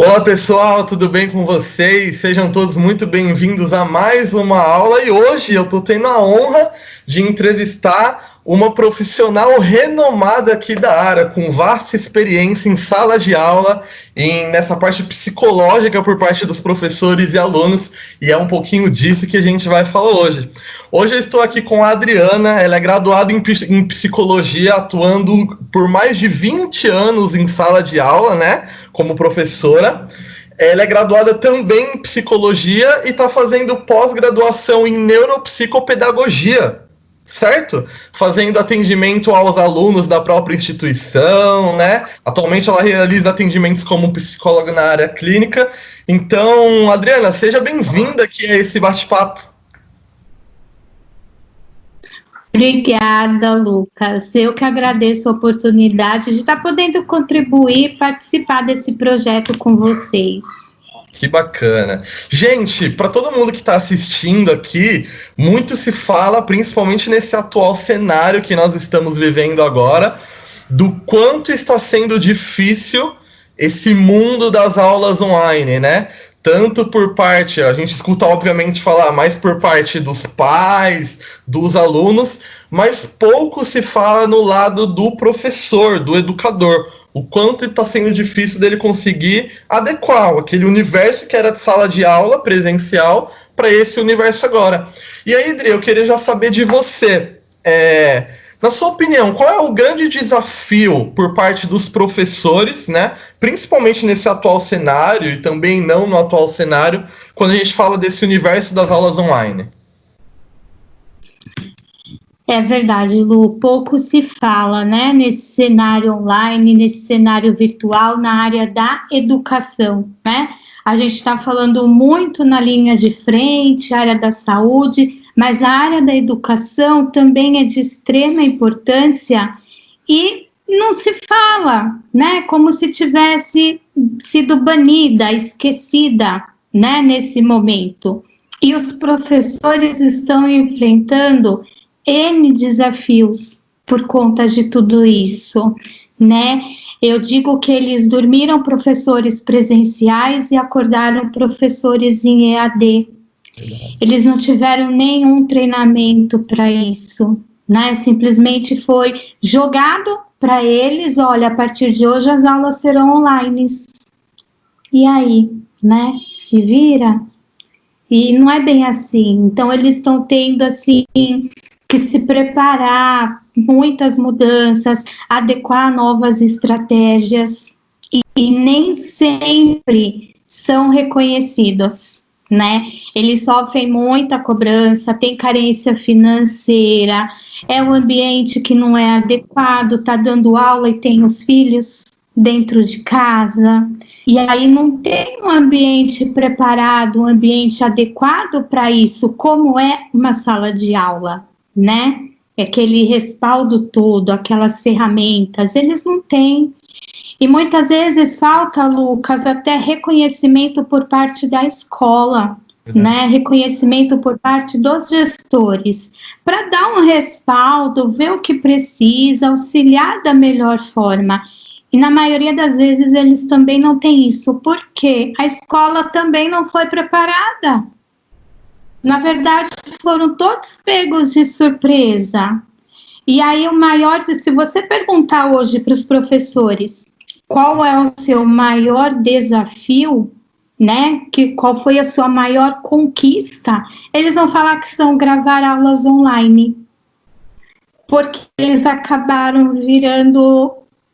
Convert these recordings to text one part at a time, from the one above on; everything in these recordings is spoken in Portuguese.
Olá pessoal, tudo bem com vocês? Sejam todos muito bem-vindos a mais uma aula e hoje eu estou tendo a honra de entrevistar uma profissional renomada aqui da área, com vasta experiência em sala de aula, nessa parte psicológica por parte dos professores e alunos, e é um pouquinho disso que a gente vai falar hoje. Hoje eu estou aqui com a Adriana, ela é graduada em psicologia, atuando por mais de 20 anos em sala de aula, né, como professora. Ela é graduada também em psicologia e está fazendo pós-graduação em neuropsicopedagogia, certo? Fazendo atendimento aos alunos da própria instituição, né? Atualmente ela realiza atendimentos como psicóloga na área clínica. Então, Adriana, seja bem-vinda aqui a esse bate-papo. Obrigada, Lucas. Eu que agradeço a oportunidade de estar podendo contribuir e participar desse projeto com vocês. Que bacana. Gente, para todo mundo que está assistindo aqui, muito se fala, principalmente nesse atual cenário que nós estamos vivendo agora, do quanto está sendo difícil esse mundo das aulas online, né? Tanto por parte, a gente escuta obviamente falar mais por parte dos pais, dos alunos, mas pouco se fala no lado do professor, do educador. O quanto está sendo difícil dele conseguir adequar aquele universo que era de sala de aula presencial para esse universo agora. E aí, Adri, eu queria já saber de você. Na sua opinião, qual é o grande desafio por parte dos professores, né? Principalmente nesse atual cenário e também não no atual cenário, quando a gente fala desse universo das aulas online? É verdade, Lu, pouco se fala, né, nesse cenário online, nesse cenário virtual, na área da educação, né? A gente está falando muito na linha de frente, área da saúde, mas a área da educação também é de extrema importância e não se fala, né, como se tivesse sido banida, esquecida, né, nesse momento. E os professores estão enfrentando N desafios por conta de tudo isso, né? Eu digo que eles dormiram professores presenciais e acordaram professores em EAD. Eles não tiveram nenhum treinamento para isso, né? Simplesmente foi jogado para eles, olha, a partir de hoje as aulas serão online. E aí, né? Se vira? E não é bem assim. Então eles estão tendo assim que se preparar, muitas mudanças, adequar novas estratégias e nem sempre são reconhecidas, né? Eles sofrem muita cobrança, tem carência financeira, é um ambiente que não é adequado, tá dando aula e tem os filhos dentro de casa, e aí não tem um ambiente preparado, um ambiente adequado para isso, como é uma sala de aula, né? Aquele respaldo todo, aquelas ferramentas, eles não têm. E muitas vezes falta, Lucas, até reconhecimento por parte da escola, né? Reconhecimento por parte dos gestores, para dar um respaldo, ver o que precisa, auxiliar da melhor forma. E na maioria das vezes eles também não têm isso, porque a escola também não foi preparada. Na verdade, foram todos pegos de surpresa. E aí, se você perguntar hoje para os professores qual é o seu maior desafio, né? Qual foi a sua maior conquista, eles vão falar que são gravar aulas online. Porque eles acabaram virando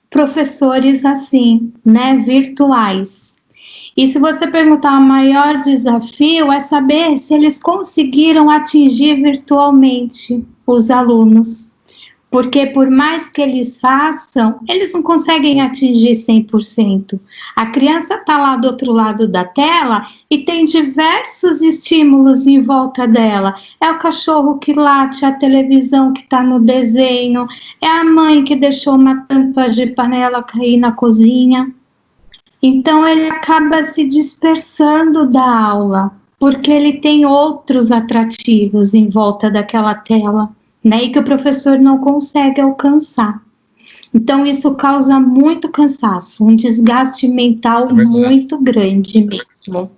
professores assim, né? Virtuais. E se você perguntar, o maior desafio é saber se eles conseguiram atingir virtualmente os alunos. Porque por mais que eles façam, eles não conseguem atingir 100%. A criança está lá do outro lado da tela e tem diversos estímulos em volta dela. É o cachorro que late, a televisão que está no desenho, é a mãe que deixou uma tampa de panela cair na cozinha. Então, ele acaba se dispersando da aula, porque ele tem outros atrativos em volta daquela tela, né? E que o professor não consegue alcançar. Então, isso causa muito cansaço, um desgaste mental muito grande mesmo.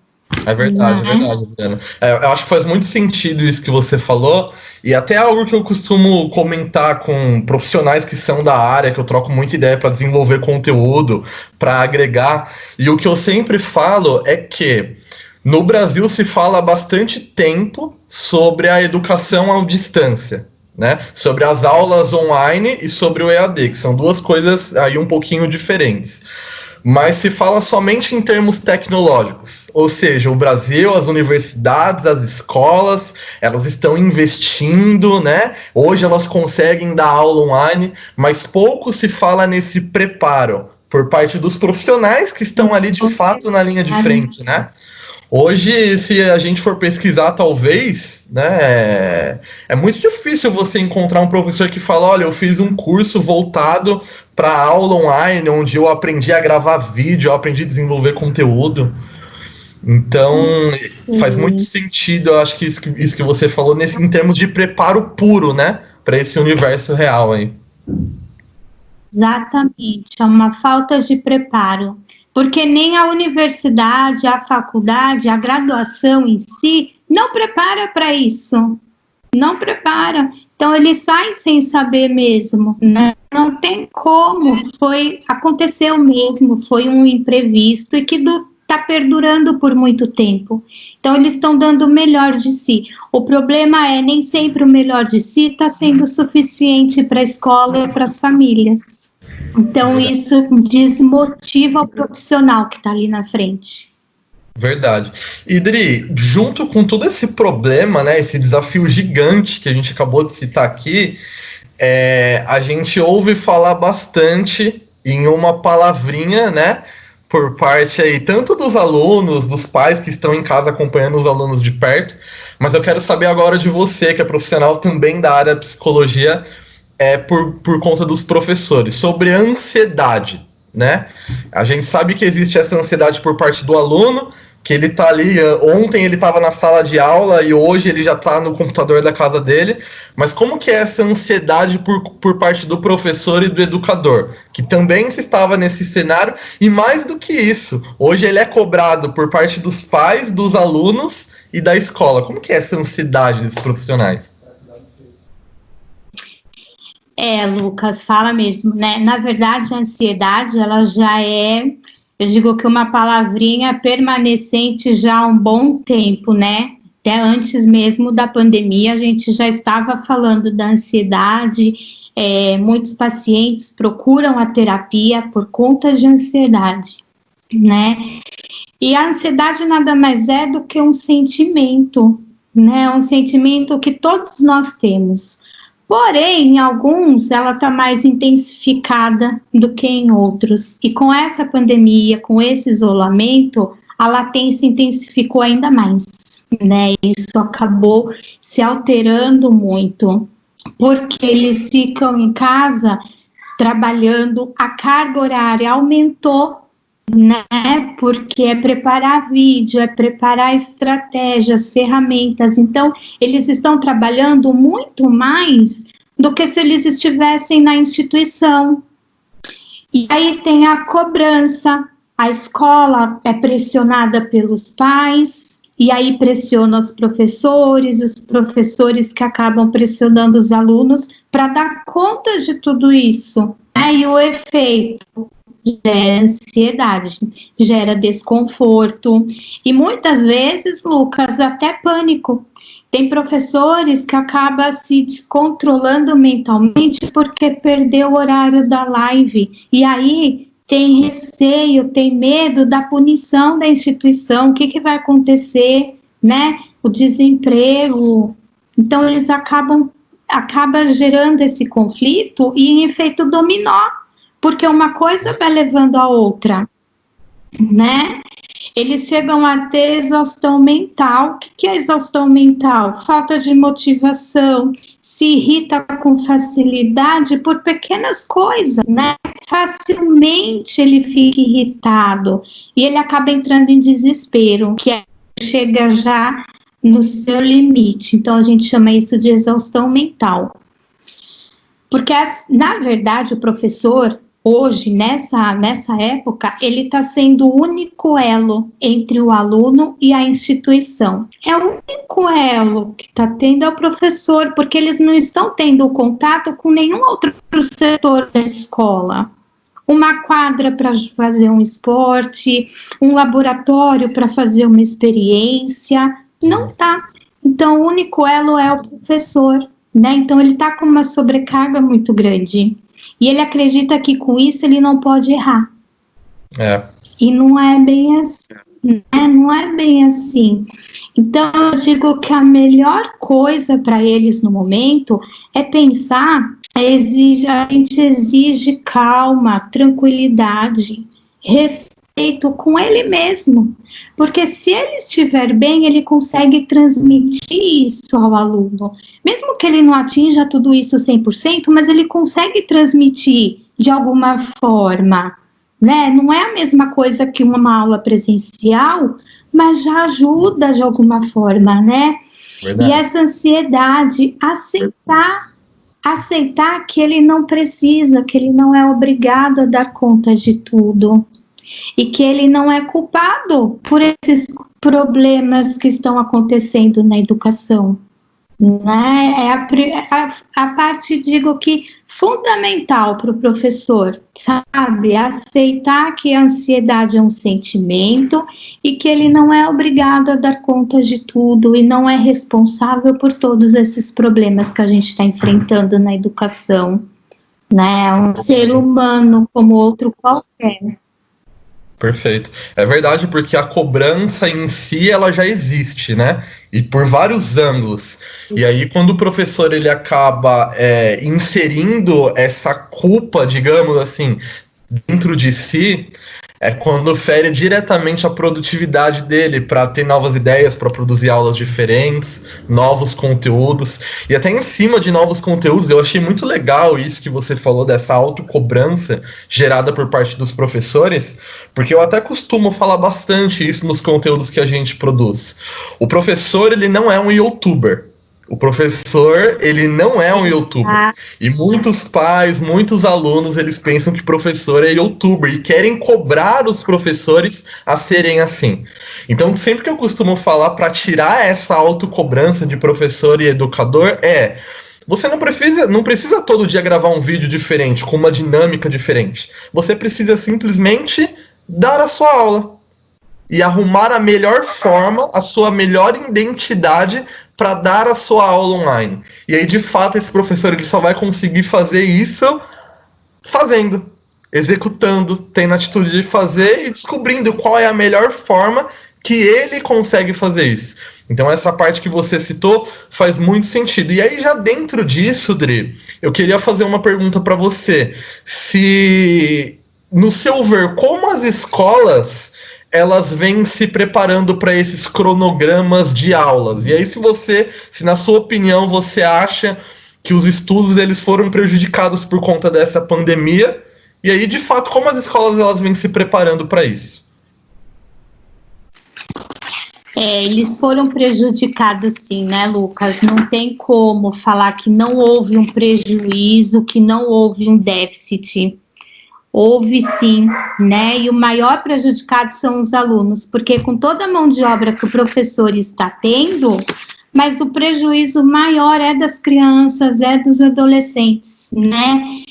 É verdade, Adriana. Eu acho que faz muito sentido isso que você falou, e até algo que eu costumo comentar com profissionais que são da área, que eu troco muita ideia para desenvolver conteúdo, para agregar. E o que eu sempre falo é que no Brasil se fala há bastante tempo sobre a educação à distância, né? Sobre as aulas online e sobre o EAD, que são duas coisas aí um pouquinho diferentes. Mas se fala somente em termos tecnológicos, ou seja, o Brasil, as universidades, as escolas, elas estão investindo, né? Hoje elas conseguem dar aula online, mas pouco se fala nesse preparo por parte dos profissionais que estão ali de fato na linha de frente, né? Hoje, se a gente for pesquisar, talvez, né, é muito difícil você encontrar um professor que fala, olha, eu fiz um curso voltado para aula online, onde eu aprendi a gravar vídeo, eu aprendi a desenvolver conteúdo. Então, faz muito sentido, eu acho que isso que você falou, em termos de preparo puro, né, para esse universo real aí. Exatamente, é uma falta de preparo, porque nem a universidade, a faculdade, a graduação em si não prepara para isso, não prepara. Então eles saem sem saber mesmo, né? Não tem como, aconteceu mesmo, foi um imprevisto e que está perdurando por muito tempo. Então eles estão dando o melhor de si. O problema é nem sempre o melhor de si está sendo suficiente para a escola e para as famílias. Então, isso desmotiva o profissional que está ali na frente. Verdade. E Dri, junto com todo esse problema, né, esse desafio gigante que a gente acabou de citar aqui, a gente ouve falar bastante em uma palavrinha, né, por parte aí, tanto dos alunos, dos pais que estão em casa acompanhando os alunos de perto, mas eu quero saber agora de você, que é profissional também da área da psicologia, por conta dos professores, sobre a ansiedade, né? A gente sabe que existe essa ansiedade por parte do aluno, que ele tá ali, ontem ele estava na sala de aula e hoje ele já está no computador da casa dele, mas como que é essa ansiedade por parte do professor e do educador, que também estava nesse cenário, e mais do que isso, hoje ele é cobrado por parte dos pais, dos alunos e da escola. Como que é essa ansiedade desses profissionais? Lucas, fala mesmo, né? Na verdade, a ansiedade, ela já eu digo que uma palavrinha permanecente já há um bom tempo, né? Até antes mesmo da pandemia, a gente já estava falando da ansiedade. Muitos pacientes procuram a terapia por conta de ansiedade, né? E a ansiedade nada mais é do que um sentimento, né? Um sentimento que todos nós temos. Porém, em alguns, ela está mais intensificada do que em outros. E com essa pandemia, com esse isolamento, a latência intensificou ainda mais, né? Isso acabou se alterando muito, porque eles ficam em casa trabalhando, a carga horária aumentou, né? Porque é preparar vídeo, é preparar estratégias, ferramentas. Então, eles estão trabalhando muito mais do que se eles estivessem na instituição. E aí tem a cobrança, a escola é pressionada pelos pais, e aí pressiona os professores que acabam pressionando os alunos para dar conta de tudo isso. E o efeito gera ansiedade, gera desconforto e muitas vezes, Lucas, até pânico. Tem professores que acabam se descontrolando mentalmente porque perdeu o horário da live e aí tem receio, tem medo da punição da instituição, o que vai acontecer, né? O desemprego. Então eles acaba gerando esse conflito e em efeito dominó, porque uma coisa vai levando a outra, né? Eles chegam a ter exaustão mental. O que é exaustão mental? Falta de motivação, se irrita com facilidade por pequenas coisas, né? Facilmente ele fica irritado e ele acaba entrando em desespero, que chega já no seu limite. Então a gente chama isso de exaustão mental. Porque, na verdade, o professor, hoje, nessa época, ele está sendo o único elo entre o aluno e a instituição. É o único elo que está tendo é o professor, porque eles não estão tendo contato com nenhum outro setor da escola. Uma quadra para fazer um esporte, um laboratório para fazer uma experiência, não tá. Então, o único elo é o professor, né? Então, ele está com uma sobrecarga muito grande. E ele acredita que com isso ele não pode errar. E não é bem assim, né? Não é bem assim. Então, eu digo que a melhor coisa para eles no momento é pensar, a gente exige calma, tranquilidade, respeito com ele mesmo. Porque se ele estiver bem, ele consegue transmitir isso ao aluno. Mesmo que ele não atinja tudo isso 100%, mas ele consegue transmitir de alguma forma, né? Não é a mesma coisa que uma aula presencial, mas já ajuda de alguma forma, né? Verdade. E essa ansiedade, aceitar que ele não precisa, que ele não é obrigado a dar conta de tudo e que ele não é culpado por esses problemas que estão acontecendo na educação, né? É a parte, digo que fundamental para o professor, sabe? Aceitar que a ansiedade é um sentimento e que ele não é obrigado a dar conta de tudo e não é responsável por todos esses problemas que a gente está enfrentando na educação, né? É um ser humano como outro qualquer. Perfeito. É verdade, porque a cobrança em si, ela já existe, né? E por vários ângulos. E aí, quando o professor ele acaba inserindo essa culpa, digamos assim, dentro de si, é quando fere diretamente a produtividade dele para ter novas ideias, para produzir aulas diferentes, novos conteúdos. E até em cima de novos conteúdos, eu achei muito legal isso que você falou dessa autocobrança gerada por parte dos professores, porque eu até costumo falar bastante isso nos conteúdos que a gente produz. O professor, ele não é um youtuber. O professor, ele não é um youtuber. E muitos pais, muitos alunos, eles pensam que professor é youtuber e querem cobrar os professores a serem assim. Então, sempre que eu costumo falar para tirar essa autocobrança de professor e educador você não precisa todo dia gravar um vídeo diferente, com uma dinâmica diferente. Você precisa simplesmente dar a sua aula e arrumar a melhor forma, a sua melhor identidade para dar a sua aula online. E aí, de fato, esse professor ele só vai conseguir fazer isso fazendo, executando, tendo a atitude de fazer e descobrindo qual é a melhor forma que ele consegue fazer isso. Então, essa parte que você citou faz muito sentido. E aí, já dentro disso, Dri, eu queria fazer uma pergunta para você. Se, no seu ver, como as escolas elas vêm se preparando para esses cronogramas de aulas. E aí, se na sua opinião você acha que os estudos eles foram prejudicados por conta dessa pandemia, e aí, de fato, como as escolas elas vêm se preparando para isso? Eles foram prejudicados sim, né, Lucas? Não tem como falar que não houve um prejuízo, que não houve um déficit. Houve sim, né? E o maior prejudicado são os alunos, porque com toda a mão de obra que o professor está tendo, mas o prejuízo maior é das crianças, é dos adolescentes, né?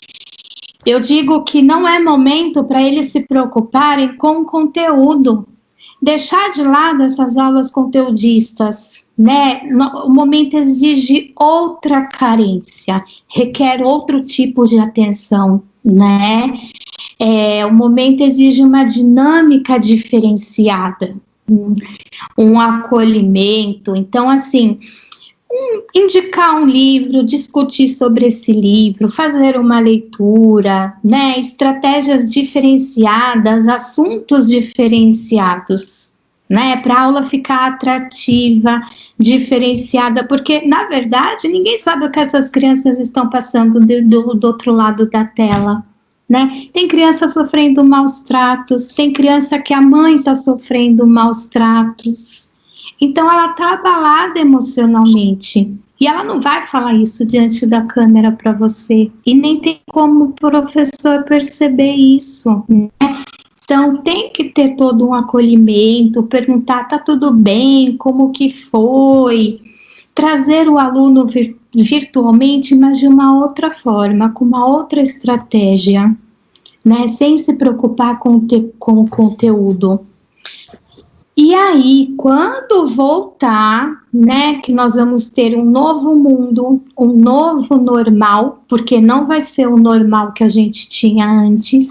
Eu digo que não é momento para eles se preocuparem com o conteúdo, deixar de lado essas aulas conteudistas, né? O momento exige outra carência, requer outro tipo de atenção, né? O momento exige uma dinâmica diferenciada, um acolhimento. Então, assim, indicar um livro, discutir sobre esse livro, fazer uma leitura, né? Estratégias diferenciadas, assuntos diferenciados, né? Para a aula ficar atrativa, diferenciada, porque, na verdade, ninguém sabe o que essas crianças estão passando do outro lado da tela. Né? Tem criança sofrendo maus tratos, tem criança que a mãe está sofrendo maus tratos. Então, ela está abalada emocionalmente, E ela não vai falar isso diante da câmera para você. E nem tem como o professor perceber isso, né? Então, tem que ter todo um acolhimento, perguntar, tá tudo bem, como que foi? Trazer o aluno virtualmente, mas de uma outra forma, com uma outra estratégia, né? Sem se preocupar com o conteúdo. E aí, quando voltar, né, que nós vamos ter um novo mundo, um novo normal, porque não vai ser o normal que a gente tinha antes,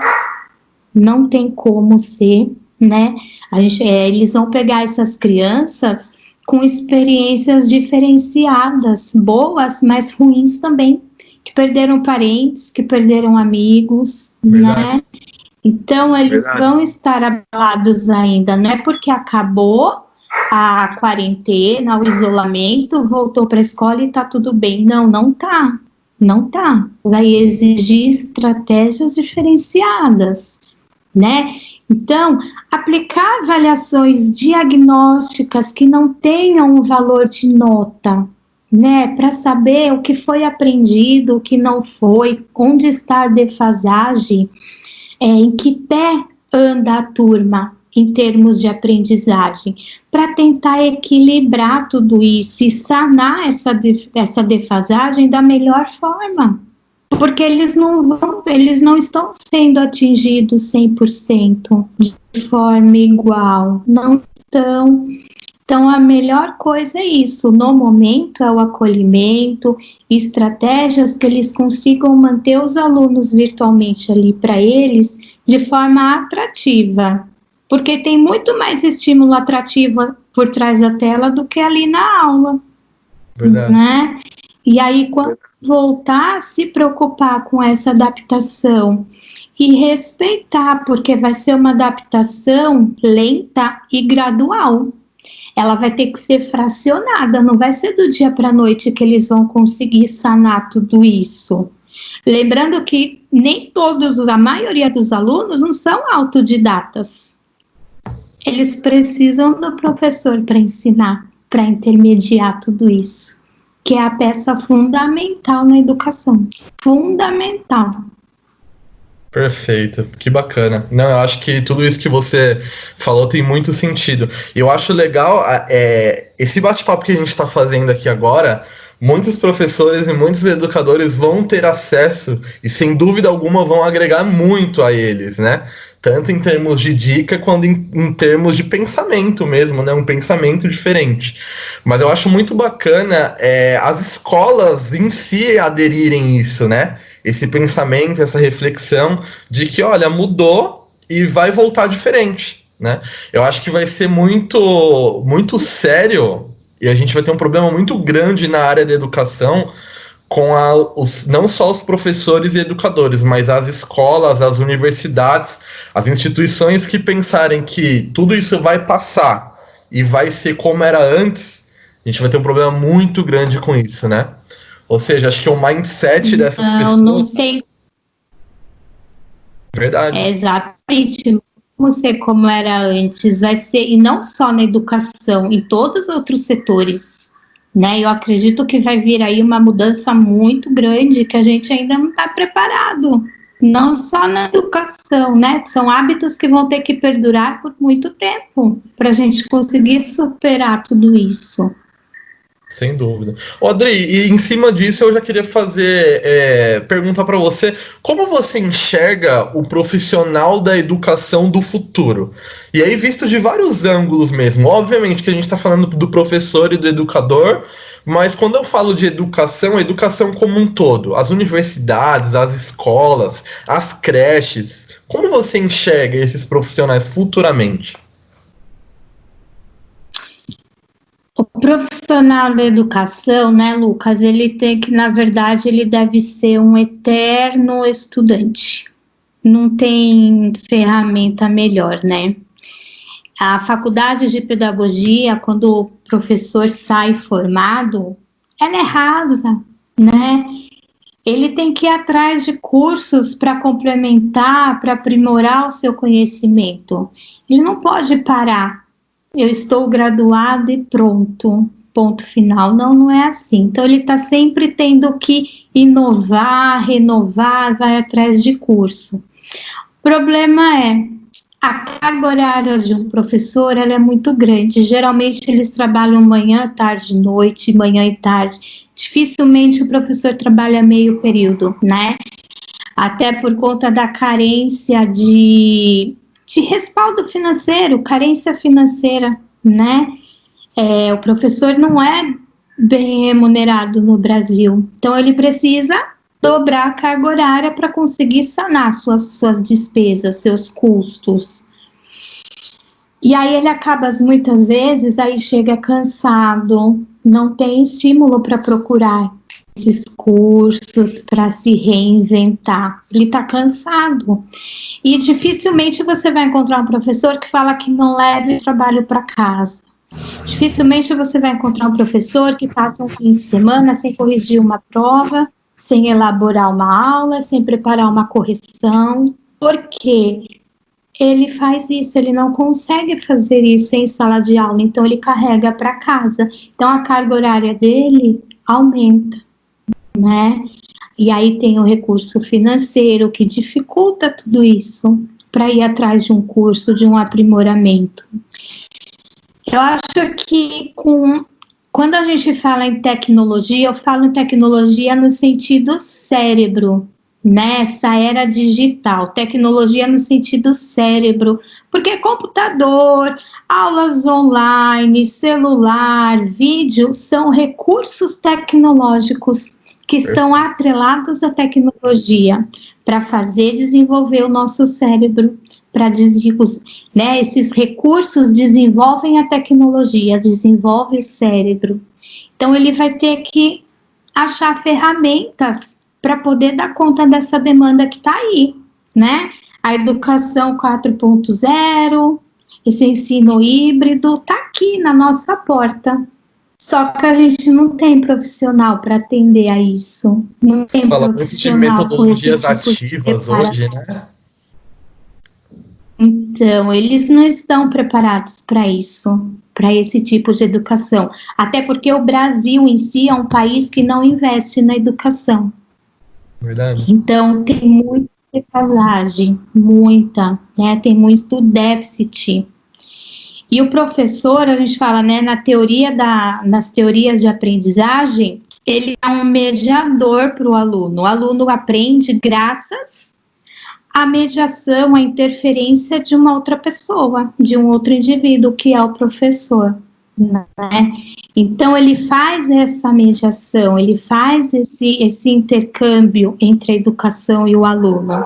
não tem como ser, né? Eles vão pegar essas crianças com experiências diferenciadas, boas, mas ruins também, que perderam parentes, que perderam amigos, Verdade. né? Então, eles vão estar abalados ainda, não é porque acabou a quarentena, o isolamento, voltou para a escola e está tudo bem. Não, não tá. Não tá. Vai exigir estratégias diferenciadas, né? Então, aplicar avaliações diagnósticas que não tenham um valor de nota, né? Para saber o que foi aprendido, o que não foi, onde está a defasagem, em que pé anda a turma em termos de aprendizagem, para tentar equilibrar tudo isso e sanar essa defasagem da melhor forma, porque eles não estão sendo atingidos 100% de forma igual, não estão. Então, a melhor coisa é isso, no momento é o acolhimento, estratégias que eles consigam manter os alunos virtualmente ali para eles de forma atrativa, porque tem muito mais estímulo atrativo por trás da tela do que ali na aula. Verdade. Né? E aí, quando voltar a se preocupar com essa adaptação e respeitar, porque vai ser uma adaptação lenta e gradual. Ela vai ter que ser fracionada, não vai ser do dia para a noite que eles vão conseguir sanar tudo isso. Lembrando que nem todos, a maioria dos alunos não são autodidatas. Eles precisam do professor para ensinar, para intermediar tudo isso, que é a peça fundamental na educação. Fundamental. Perfeito, que bacana. Não, eu acho que tudo isso que você falou tem muito sentido. E eu acho legal esse bate-papo que a gente está fazendo aqui agora. Muitos professores e muitos educadores vão ter acesso e, sem dúvida alguma, vão agregar muito a eles, né? Tanto em termos de dica, quanto em termos de pensamento mesmo, né? Um pensamento diferente. Mas eu acho muito bacana as escolas em si aderirem isso, né? Esse pensamento, essa reflexão de que, olha, mudou e vai voltar diferente, né? Eu acho que vai ser muito, muito sério e a gente vai ter um problema muito grande na área da educação com não só os professores e educadores, mas as escolas, as universidades, as instituições que pensarem que tudo isso vai passar e vai ser como era antes, a gente vai ter um problema muito grande com isso, né? Ou seja, acho que o mindset dessas pessoas... Não tem... Verdade. Exatamente. Não ser como era antes, vai ser, e não só na educação, em todos os outros setores, né? Eu acredito que vai vir aí uma mudança muito grande que a gente ainda não está preparado. Não só na educação, né? São hábitos que vão ter que perdurar por muito tempo para a gente conseguir superar tudo isso. Sem dúvida. Adri, e em cima disso eu já queria perguntar para você, como você enxerga o profissional da educação do futuro? E aí visto de vários ângulos mesmo. Obviamente que a gente está falando do professor e do educador, mas quando eu falo de educação, a educação como um todo, as universidades, as escolas, as creches, como você enxerga esses profissionais futuramente? O profissional da educação, né, Lucas, ele tem que, na verdade, ele deve ser um eterno estudante. Não tem ferramenta melhor, né? A faculdade de pedagogia, quando o professor sai formado, ela é rasa, né? Ele tem que ir atrás de cursos para complementar, para aprimorar o seu conhecimento. Ele não pode parar. Eu estou graduado e pronto. ponto final. Não, não é assim. Então, ele está sempre tendo que inovar, renovar, vai atrás de curso. O problema é, a carga horária de um professor, ela é muito grande. Geralmente, eles trabalham manhã, tarde, noite, manhã e tarde. Dificilmente o professor trabalha meio período, né? Até por conta da carência de respaldo financeiro, carência financeira, né? O professor não é bem remunerado no Brasil, então ele precisa dobrar a carga horária para conseguir sanar suas despesas, seus custos. E aí ele acaba, muitas vezes, aí chega cansado, não tem estímulo para procurar esses cursos, para se reinventar. Ele está cansado. E dificilmente você vai encontrar um professor que fala que não leve o trabalho para casa. Dificilmente você vai encontrar um professor que passa um fim de semana sem corrigir uma prova, sem elaborar uma aula, sem preparar uma correção. Por quê? Ele faz isso, ele não consegue fazer isso em sala de aula, então ele carrega para casa. Então a carga horária dele aumenta, né? E aí tem o recurso financeiro que dificulta tudo isso para ir atrás de um curso, de um aprimoramento. Eu acho que quando a gente fala em tecnologia, eu falo em tecnologia no sentido cérebro, nessa era digital, tecnologia no sentido cérebro, porque computador, aulas online, celular, vídeo, são recursos tecnológicos que estão atrelados à tecnologia para fazer desenvolver o nosso cérebro, para né, esses recursos desenvolvem a tecnologia, desenvolve o cérebro. Então ele vai ter que achar ferramentas para poder dar conta dessa demanda que está aí, né? A educação 4.0, esse ensino híbrido está aqui na nossa porta. Só que a gente não tem profissional para atender a isso. Não tem Fala muito de metodologias ativas hoje, né? Então, eles não estão preparados para isso, para esse tipo de educação. Até porque o Brasil em si é um país que não investe na educação. Verdade. Então, tem muita defasagem, muita, né? Tem muito déficit. E o professor, a gente fala, né, nas teorias de aprendizagem, ele é um mediador para o aluno. O aluno aprende graças à mediação, à interferência de uma outra pessoa, de um outro indivíduo, que é o professor, né? Então, ele faz essa mediação, ele faz esse intercâmbio entre a educação e o aluno.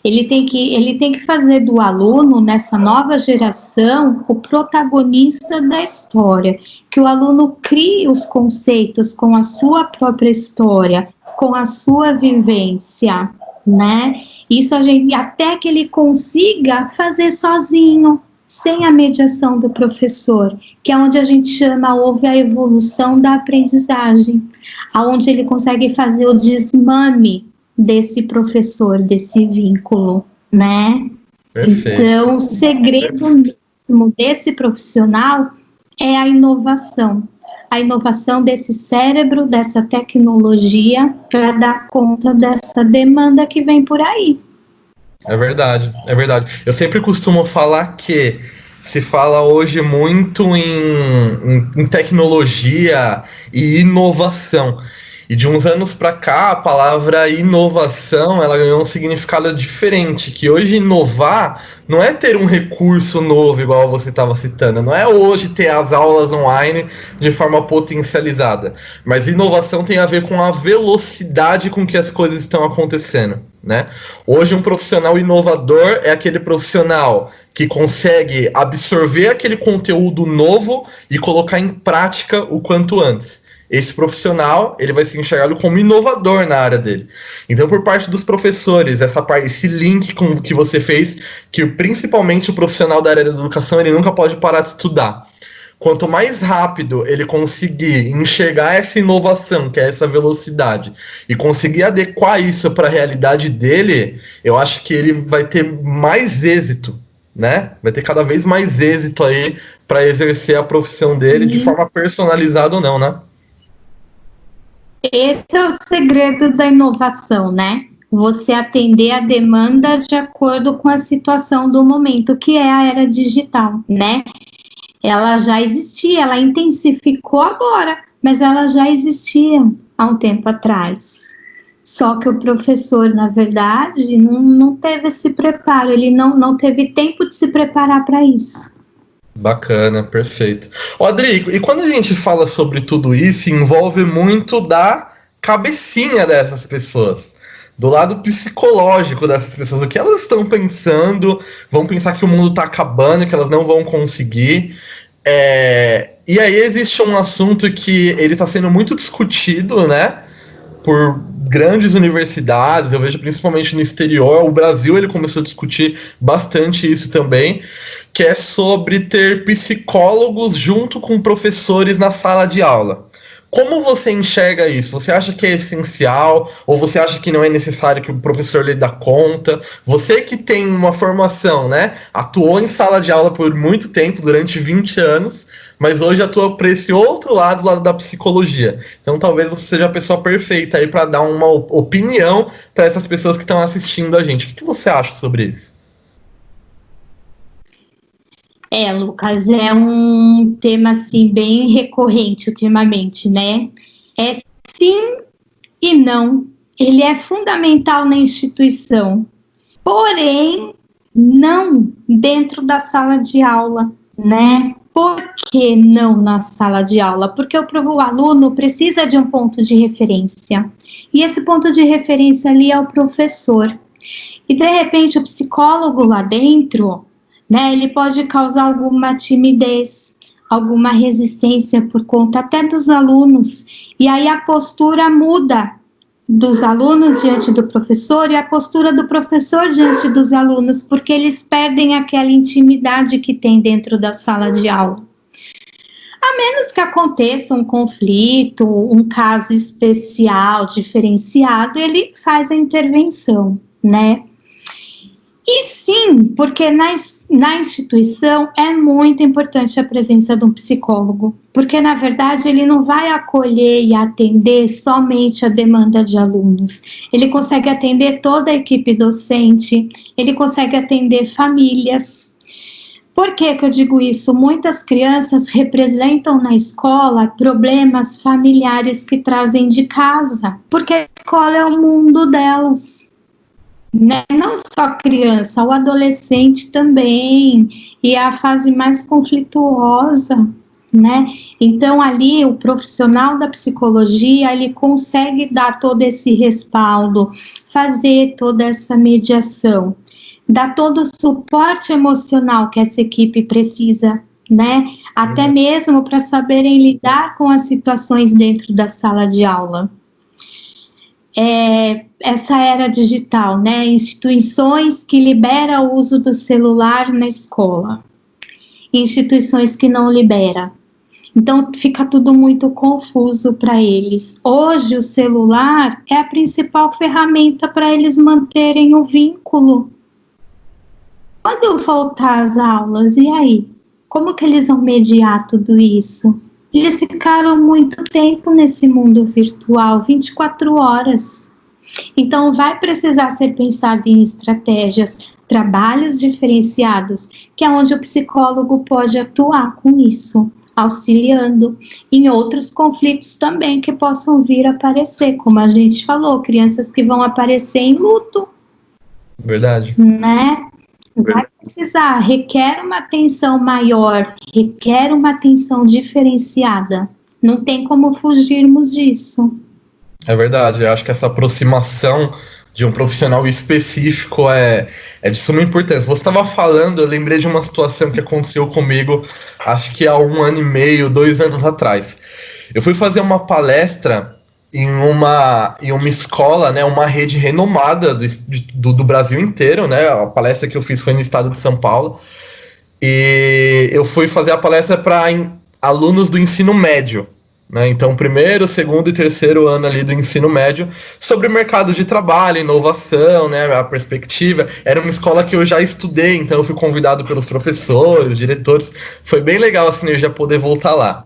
Ele tem que fazer do aluno, nessa nova geração, o protagonista da história, que o aluno crie os conceitos com a sua própria história, com a sua vivência, né? Isso até que ele consiga fazer sozinho, sem a mediação do professor, que é onde a gente houve a evolução da aprendizagem, aonde ele consegue fazer o desmame desse professor, desse vínculo, né? Perfeito. Então, o segredo mesmo desse profissional é a inovação desse cérebro, dessa tecnologia, para dar conta dessa demanda que vem por aí. É verdade, é verdade. Eu sempre costumo falar que se fala hoje muito em tecnologia e inovação. E de uns anos para cá, a palavra inovação, ela ganhou um significado diferente, que hoje inovar não é ter um recurso novo, igual você estava citando, não é hoje ter as aulas online de forma potencializada, mas inovação tem a ver com a velocidade com que as coisas estão acontecendo, né? Hoje um profissional inovador é aquele profissional que consegue absorver aquele conteúdo novo e colocar em prática o quanto antes. Esse profissional, ele vai ser enxergado como inovador na área dele. Então, por parte dos professores, esse link que você fez, que principalmente o profissional da área da educação, ele nunca pode parar de estudar. Quanto mais rápido ele conseguir enxergar essa inovação, que é essa velocidade, e conseguir adequar isso para a realidade dele, eu acho que ele vai ter mais êxito, né? Vai ter cada vez mais êxito aí para exercer a profissão dele de forma personalizada ou não, né? Esse é o segredo da inovação, né? Você atender a demanda de acordo com a situação do momento, que é a era digital, né? Ela já existia, ela intensificou agora, mas ela já existia há um tempo atrás. Só que o professor, na verdade, não teve esse preparo, ele não teve tempo de se preparar para isso. Bacana, perfeito. Rodrigo, e quando a gente fala sobre tudo isso, envolve muito da cabecinha dessas pessoas, do lado psicológico dessas pessoas, o que elas estão pensando, vão pensar que o mundo está acabando, que elas não vão conseguir. E aí existe um assunto que ele está sendo muito discutido, né? Por grandes universidades, eu vejo principalmente no exterior. O Brasil ele começou a discutir bastante isso também, que é sobre ter psicólogos junto com professores na sala de aula. Como você enxerga isso? Você acha que é essencial? Ou você acha que não é necessário que o professor lhe dê conta? Você que tem uma formação, né? Atuou em sala de aula por muito tempo, durante 20 anos, mas hoje atua para esse outro lado, lado da psicologia. Então talvez você seja a pessoa perfeita aí para dar uma opinião para essas pessoas que estão assistindo a gente. O que você acha sobre isso? Lucas, é um tema assim bem recorrente ultimamente, né? É sim e não. Ele é fundamental na instituição, porém não dentro da sala de aula, né? Por que não na sala de aula? Porque o aluno precisa de um ponto de referência. E esse ponto de referência ali é o professor. E de repente o psicólogo lá dentro, né, ele pode causar alguma timidez, alguma resistência por conta até dos alunos. E aí a postura muda dos alunos diante do professor e a postura do professor diante dos alunos, porque eles perdem aquela intimidade que tem dentro da sala de aula. A menos que aconteça um conflito, um caso especial, diferenciado, ele faz a intervenção, né? E sim, porque na instituição é muito importante a presença de um psicólogo, porque na verdade ele não vai acolher e atender somente a demanda de alunos, ele consegue atender toda a equipe docente, ele consegue atender famílias. Por que eu digo isso? Muitas crianças representam na escola problemas familiares que trazem de casa, porque a escola é o mundo delas. Né? Não só a criança, o adolescente também, e a fase mais conflituosa, né? Então ali o profissional da psicologia, ele consegue dar todo esse respaldo, fazer toda essa mediação, dar todo o suporte emocional que essa equipe precisa, né? Até mesmo para saberem lidar com as situações dentro da sala de aula. Essa era digital, né? Instituições que liberam o uso do celular na escola, instituições que não liberam. Então fica tudo muito confuso para eles. Hoje o celular é a principal ferramenta para eles manterem o vínculo. Quando voltar às aulas, e aí? Como que eles vão mediar tudo isso? Eles ficaram muito tempo nesse mundo virtual, 24 horas. Então, vai precisar ser pensado em estratégias, trabalhos diferenciados, que é onde o psicólogo pode atuar com isso, auxiliando em outros conflitos também que possam vir a aparecer, como a gente falou, crianças que vão aparecer em luto. Verdade. Né? Vai precisar, requer uma atenção maior, requer uma atenção diferenciada. Não tem como fugirmos disso. É verdade, eu acho que essa aproximação de um profissional específico é de suma importância. Você estava falando, eu lembrei de uma situação que aconteceu comigo, acho que há 1 ano e meio, 2 anos atrás. Eu fui fazer uma palestra em uma escola, né, uma rede renomada do Brasil inteiro, né? A palestra que eu fiz foi no estado de São Paulo. E eu fui fazer a palestra para alunos do ensino médio. né? Então, primeiro, segundo e terceiro ano ali do ensino médio, sobre mercado de trabalho, inovação, né? A perspectiva. Era uma escola que eu já estudei, então eu fui convidado pelos professores, diretores. Foi bem legal a sinergia poder voltar lá.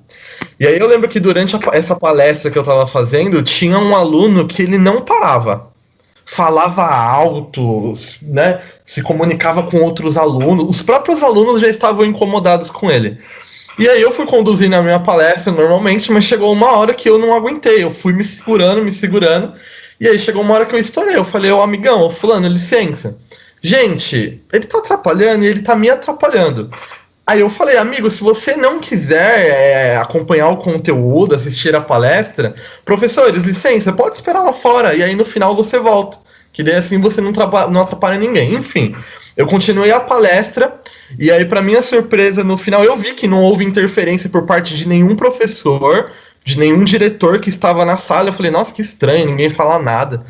E aí eu lembro que durante essa palestra que eu estava fazendo, tinha um aluno que ele não parava. Falava alto, né? Se comunicava com outros alunos. Os próprios alunos já estavam incomodados com ele. E aí eu fui conduzindo a minha palestra normalmente, mas chegou uma hora que eu não aguentei. Eu fui me segurando. E aí chegou uma hora que eu estourei. Eu falei, ô amigão, ô fulano, licença. Gente, ele tá atrapalhando e ele tá me atrapalhando. Aí eu falei, amigo, se você não quiser acompanhar o conteúdo, assistir a palestra, professores, licença, pode esperar lá fora, e aí no final você volta. Que daí assim você não atrapalha ninguém. Enfim, eu continuei a palestra, e aí pra minha surpresa, no final eu vi que não houve interferência por parte de nenhum professor, de nenhum diretor que estava na sala. Eu falei, nossa, que estranho, ninguém fala nada.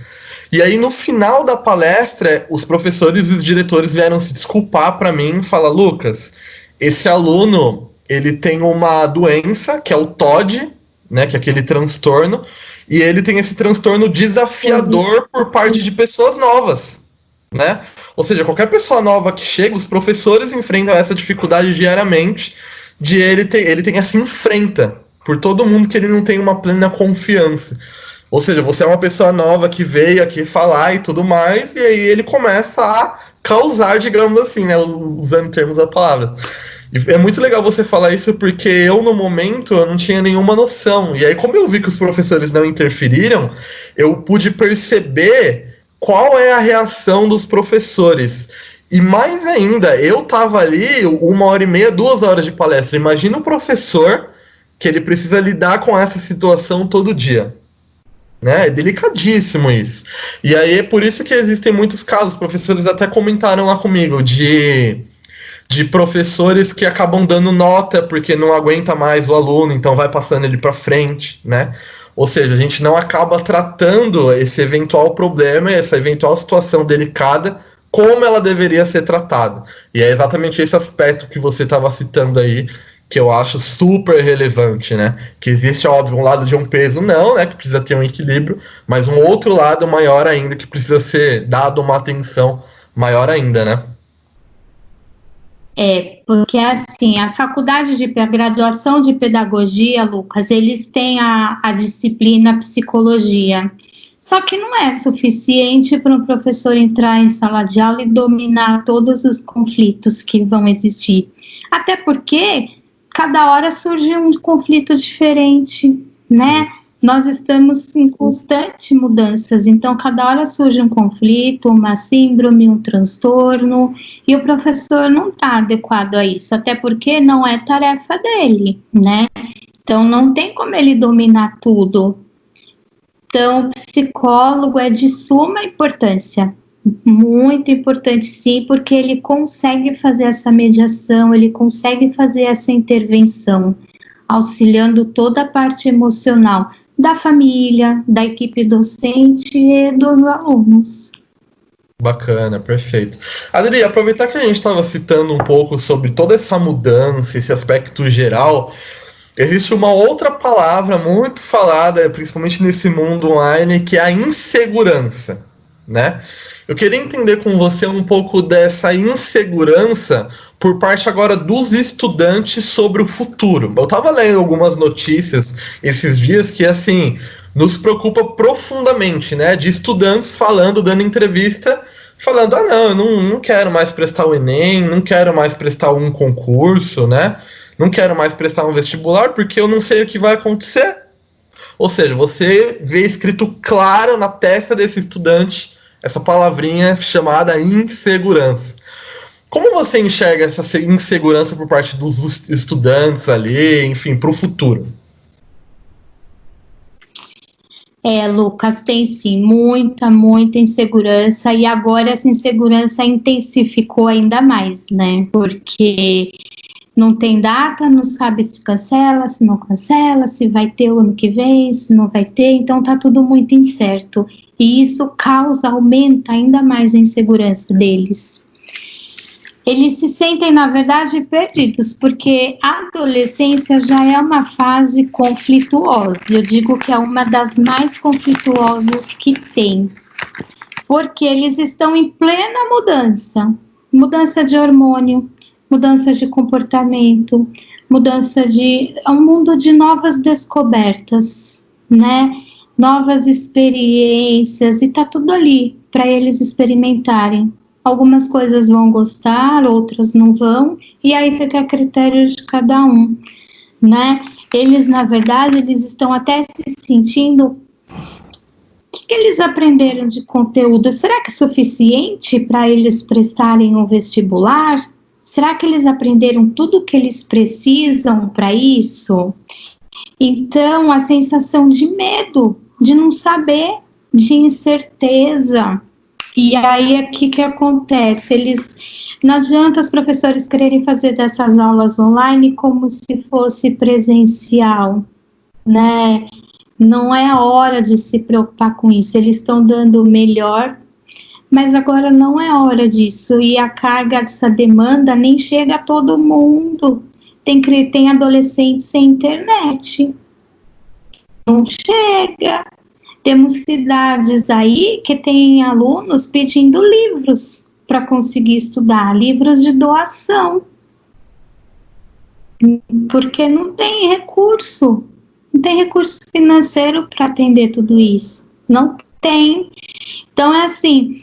E aí no final da palestra, os professores e os diretores vieram se desculpar pra mim e falar, Lucas, esse aluno, ele tem uma doença, que é o TOD, né, que é aquele transtorno, e ele tem esse transtorno desafiador por parte de pessoas novas, né? Ou seja, qualquer pessoa nova que chega, os professores enfrentam essa dificuldade diariamente, de ele tem essa enfrenta por todo mundo que ele não tem uma plena confiança. Ou seja, você é uma pessoa nova que veio aqui falar e tudo mais, e aí ele começa a causar, digamos assim, né, usando termos da palavra. E é muito legal você falar isso, porque eu, no momento, eu não tinha nenhuma noção. E aí, como eu vi que os professores não interferiram, eu pude perceber qual é a reação dos professores. E mais ainda, eu tava ali 1h30, 2 horas de palestra. Imagina o professor que ele precisa lidar com essa situação todo dia. Né? É delicadíssimo isso. E aí é por isso que existem muitos casos. Professores até comentaram lá comigo de professores que acabam dando nota porque não aguenta mais o aluno, então vai passando ele para frente, né? Ou seja, a gente não acaba tratando esse eventual problema, essa eventual situação delicada, como ela deveria ser tratada. E é exatamente esse aspecto que você estava citando aí, que eu acho super relevante, né? Que existe, óbvio, um lado de um peso, não, né? Que precisa ter um equilíbrio, mas um outro lado maior ainda, que precisa ser dado uma atenção maior ainda, né? Porque assim, a graduação de pedagogia, Lucas, eles têm a disciplina psicologia. Só que não é suficiente para um professor entrar em sala de aula e dominar todos os conflitos que vão existir. Até porque cada hora surge um conflito diferente, né? Nós estamos em constante mudanças, então cada hora surge um conflito, uma síndrome, um transtorno, e o professor não está adequado a isso, até porque não é tarefa dele, né? Então não tem como ele dominar tudo. Então, o psicólogo é de suma importância, muito importante sim, porque ele consegue fazer essa mediação, ele consegue fazer essa intervenção, auxiliando toda a parte emocional da família, da equipe docente e dos alunos. Bacana, perfeito. Adri, aproveitar que a gente estava citando um pouco sobre toda essa mudança, esse aspecto geral, existe uma outra palavra muito falada, principalmente nesse mundo online, que é a insegurança, né? Eu queria entender com você um pouco dessa insegurança por parte agora dos estudantes sobre o futuro. Eu estava lendo algumas notícias esses dias que, assim, nos preocupa profundamente, né? De estudantes falando, dando entrevista, falando, não, eu não quero mais prestar o Enem, não quero mais prestar um concurso, né? Não quero mais prestar um vestibular porque eu não sei o que vai acontecer. Ou seja, você vê escrito claro na testa desse estudante essa palavrinha chamada insegurança. Como você enxerga essa insegurança por parte dos estudantes ali, enfim, para o futuro? Lucas, tem sim muita insegurança, e agora essa insegurança intensificou ainda mais, né? Porque não tem data, não sabe se cancela, se não cancela, se vai ter o ano que vem, se não vai ter, então tá tudo muito incerto. E isso aumenta ainda mais a insegurança deles. Eles se sentem, na verdade, perdidos, porque a adolescência já é uma fase conflituosa. Eu digo que é uma das mais conflituosas que tem, porque eles estão em plena mudança. Mudança de hormônio, mudança de comportamento, mudança de... É um mundo de novas descobertas, né? Novas experiências, e tá tudo ali para eles experimentarem. Algumas coisas vão gostar, outras não vão, e aí fica a critério de cada um, né? Eles, na verdade, eles estão até se sentindo... O que eles aprenderam de conteúdo? Será que é suficiente para eles prestarem um vestibular? Será que eles aprenderam tudo o que eles precisam para isso? Então, a sensação de medo, de não saber, de incerteza. E aí, o que acontece? Não adianta os professores quererem fazer dessas aulas online como se fosse presencial, né? Não é a hora de se preocupar com isso. Eles estão dando o melhor, mas agora não é hora disso. E a carga dessa demanda nem chega a todo mundo. Tem adolescentes sem internet. Não chega. Temos cidades aí que têm alunos pedindo livros para conseguir estudar, livros de doação, porque não tem recurso financeiro para atender tudo isso, não tem. Então é assim,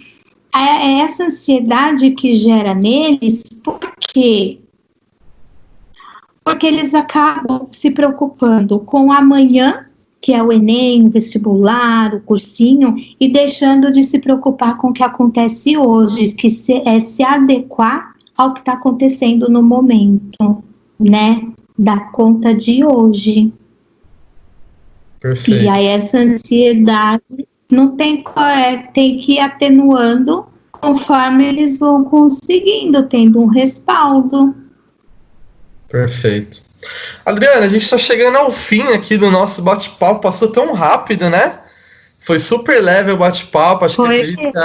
é essa ansiedade que gera neles, porque eles acabam se preocupando com o amanhã, que é o Enem, o vestibular, o cursinho, e deixando de se preocupar com o que acontece hoje, que é se adequar ao que está acontecendo no momento, né? Dar conta de hoje. Perfeito. E aí essa ansiedade não tem que ir atenuando conforme eles vão conseguindo, tendo um respaldo. Perfeito. Adriana, a gente está chegando ao fim aqui do nosso bate-papo. Passou tão rápido, né? Foi super leve o bate-papo. Acho que acredito que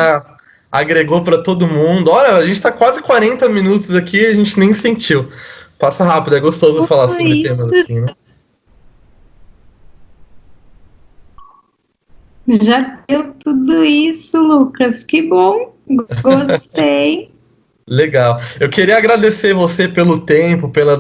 agregou para todo mundo. Olha, a gente está quase 40 minutos aqui e a gente nem sentiu. Passa rápido, é gostoso falar sobre temas assim, né? Já deu tudo isso, Lucas. Que bom. Gostei. Legal. Eu queria agradecer você pelo tempo, pela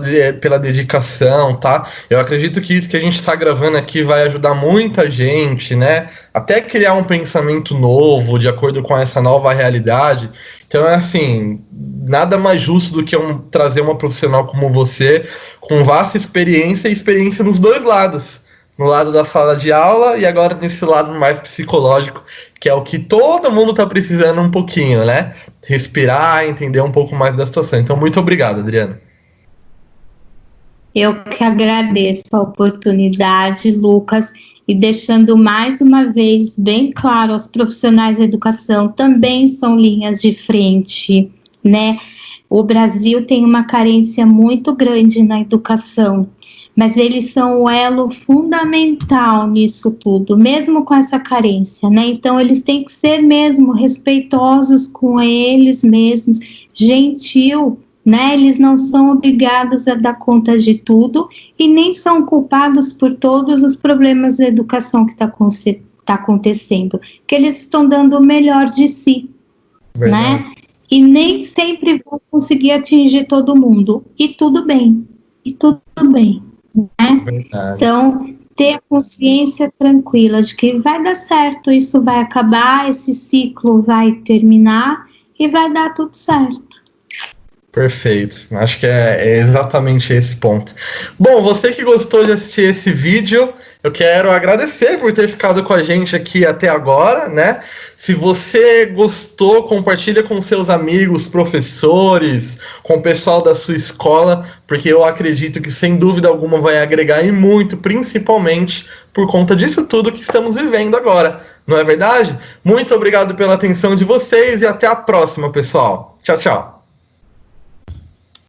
dedicação, tá? Eu acredito que isso que a gente está gravando aqui vai ajudar muita gente, né? Até criar um pensamento novo, de acordo com essa nova realidade. Então, é assim, nada mais justo do que trazer uma profissional como você, com vasta experiência e experiência nos dois lados. No lado da sala de aula e agora nesse lado mais psicológico, que é o que todo mundo está precisando um pouquinho, né? Respirar, entender um pouco mais da situação. Então, muito obrigado, Adriana. Eu que agradeço a oportunidade, Lucas, e deixando mais uma vez bem claro, os profissionais da educação também são linhas de frente, né? O Brasil tem uma carência muito grande na educação, mas eles são o elo fundamental nisso tudo, mesmo com essa carência, né? Então, eles têm que ser mesmo respeitosos com eles mesmos, gentil, né? Eles não são obrigados a dar conta de tudo e nem são culpados por todos os problemas da educação que está acontecendo, que eles estão dando o melhor de si, né? E nem sempre vão conseguir atingir todo mundo, e tudo bem, né? Então, ter a consciência tranquila de que vai dar certo, isso vai acabar, esse ciclo vai terminar e vai dar tudo certo. Perfeito, acho que é exatamente esse ponto. Bom, você que gostou de assistir esse vídeo, eu quero agradecer por ter ficado com a gente aqui até agora, né? Se você gostou, compartilha com seus amigos, professores, com o pessoal da sua escola, porque eu acredito que sem dúvida alguma vai agregar e muito, principalmente por conta disso tudo que estamos vivendo agora, não é verdade? Muito obrigado pela atenção de vocês e até a próxima, pessoal. Tchau, tchau.